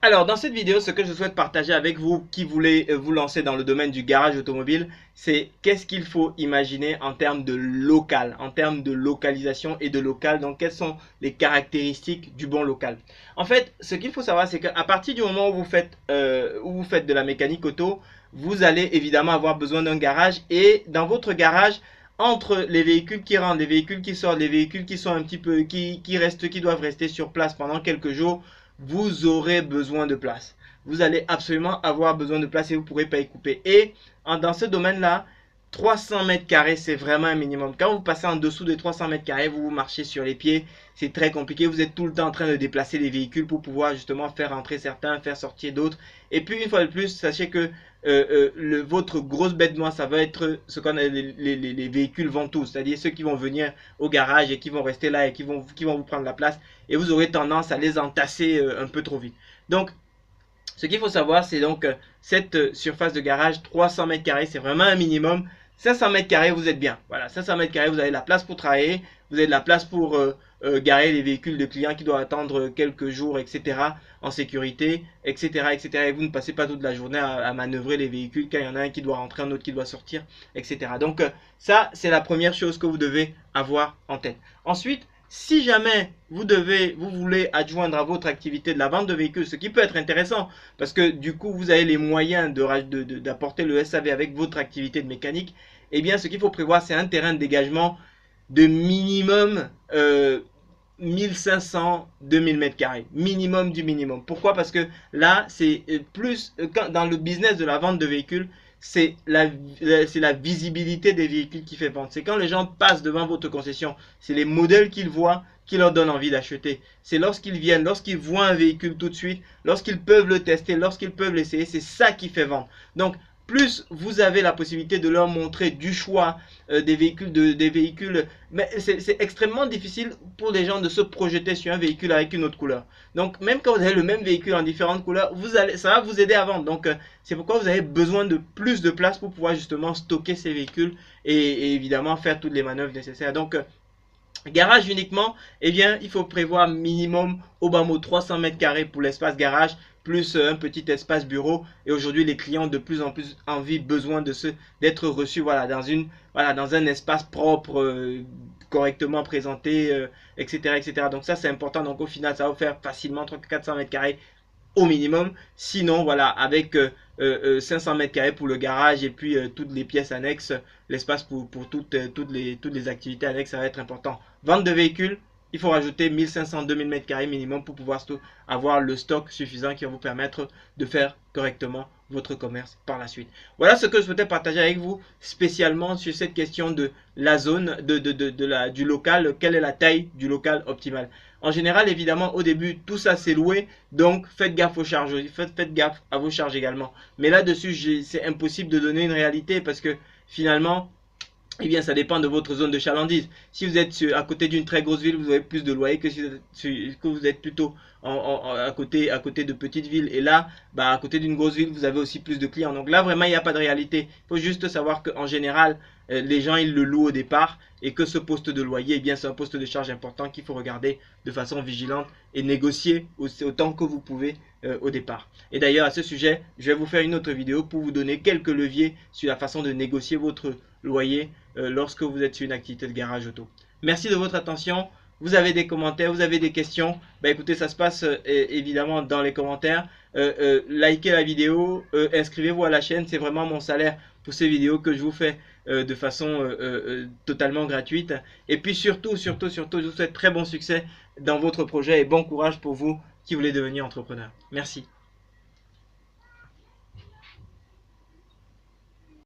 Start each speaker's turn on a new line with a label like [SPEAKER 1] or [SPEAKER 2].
[SPEAKER 1] Alors, dans cette vidéo, ce que je souhaite partager avec vous qui voulez vous lancer dans le domaine du garage automobile, c'est qu'est-ce qu'il faut imaginer en termes de local, en termes de localisation et de local. Donc, quelles sont les caractéristiques du bon local? En fait, ce qu'il faut savoir, c'est qu'à partir du moment où vous faites de la mécanique auto, vous allez évidemment avoir besoin d'un garage. Et dans votre garage, entre les véhicules qui rentrent, les véhicules qui sortent, les véhicules qui sont un petit peu, qui doivent rester sur place pendant quelques jours, vous aurez besoin de place. Vous allez absolument avoir besoin de place et vous ne pourrez pas y couper. Et dans ce domaine-là, 300 mètres carrés, c'est vraiment un minimum. Quand vous passez en dessous de 300 mètres carrés, vous marchez sur les pieds, c'est très compliqué. Vous êtes tout le temps en train de déplacer les véhicules pour pouvoir justement faire entrer certains, faire sortir d'autres. Et puis, une fois de plus, sachez que votre grosse bête noire, ça va être ce qu'on a les véhicules ventous, c'est-à-dire ceux qui vont venir au garage et qui vont rester là et qui vont vous prendre la place. Et vous aurez tendance à les entasser un peu trop vite. Donc, ce qu'il faut savoir, c'est donc cette surface de garage, 300 mètres carrés, c'est vraiment un minimum. 500 mètres carrés, vous êtes bien. Voilà, 500 mètres carrés, vous avez la place pour travailler, vous avez de la place pour garer les véhicules de clients qui doivent attendre quelques jours, etc. en sécurité, etc. etc. Et vous ne passez pas toute la journée à manœuvrer les véhicules quand il y en a un qui doit rentrer, un autre qui doit sortir, etc. Donc ça, c'est la première chose que vous devez avoir en tête. Ensuite, si jamais vous voulez adjoindre à votre activité de la vente de véhicules, ce qui peut être intéressant, parce que du coup, vous avez les moyens d'apporter le SAV avec votre activité de mécanique, eh bien, ce qu'il faut prévoir, c'est un terrain de dégagement de minimum 1500-2000 mètres carrés. Minimum du minimum. Pourquoi? Parce que là, c'est plus, dans le business de la vente de véhicules, c'est la visibilité des véhicules qui fait vendre. C'est quand les gens passent devant votre concession, c'est les modèles qu'ils voient qui leur donnent envie d'acheter. C'est lorsqu'ils viennent, lorsqu'ils voient un véhicule tout de suite, lorsqu'ils peuvent le tester, lorsqu'ils peuvent l'essayer, c'est ça qui fait vendre. Donc, plus vous avez la possibilité de leur montrer du choix des véhicules, mais c'est extrêmement difficile pour les gens de se projeter sur un véhicule avec une autre couleur. Donc même quand vous avez le même véhicule en différentes couleurs, ça va vous aider à vendre. Donc c'est pourquoi vous avez besoin de plus de place pour pouvoir justement stocker ces véhicules et évidemment faire toutes les manœuvres nécessaires. Donc garage uniquement, eh bien, il faut prévoir minimum au bas mot 300 mètres carrés pour l'espace garage, plus un petit espace bureau. Et aujourd'hui, les clients ont de plus en plus envie, besoin d'être reçus, voilà, dans un espace propre, correctement présenté, etc., etc. Donc ça, c'est important. Donc au final, ça va vous faire facilement 400 mètres carrés au minimum. Sinon, voilà, avec 500 mètres carrés pour le garage et puis toutes les pièces annexes, l'espace pour toutes les activités annexes, ça va être important. Vente de véhicules, il faut rajouter 1500-2000 mètres carrés minimum pour pouvoir avoir le stock suffisant qui va vous permettre de faire correctement votre commerce par la suite. Voilà ce que je souhaitais partager avec vous spécialement sur cette question de la zone, du local. Quelle est la taille du local optimal? En général, évidemment, au début, tout ça c'est loué, donc faites gaffe aux charges, faites gaffe à vos charges également. Mais là-dessus, c'est impossible de donner une réalité parce que finalement, eh bien, ça dépend de votre zone de chalandise. Si vous êtes à côté d'une très grosse ville, vous avez plus de loyer que si vous êtes plutôt à côté de petites villes. Et là, bah, à côté d'une grosse ville, vous avez aussi plus de clients. Donc là, vraiment, il n'y a pas de réalité. Il faut juste savoir qu'en général, les gens, ils le louent au départ et que ce poste de loyer, eh bien, c'est un poste de charge important qu'il faut regarder de façon vigilante et négocier autant que vous pouvez au départ. Et d'ailleurs, à ce sujet, je vais vous faire une autre vidéo pour vous donner quelques leviers sur la façon de négocier votre loyer lorsque vous êtes sur une activité de garage auto. Merci de votre attention. Vous avez des commentaires, vous avez des questions, bah écoutez, ça se passe évidemment dans les commentaires. Likez la vidéo, inscrivez-vous à la chaîne, c'est vraiment mon salaire pour ces vidéos que je vous fais de façon totalement gratuite. Et puis surtout, je vous souhaite très bon succès dans votre projet et bon courage pour vous qui voulez devenir entrepreneur. Merci.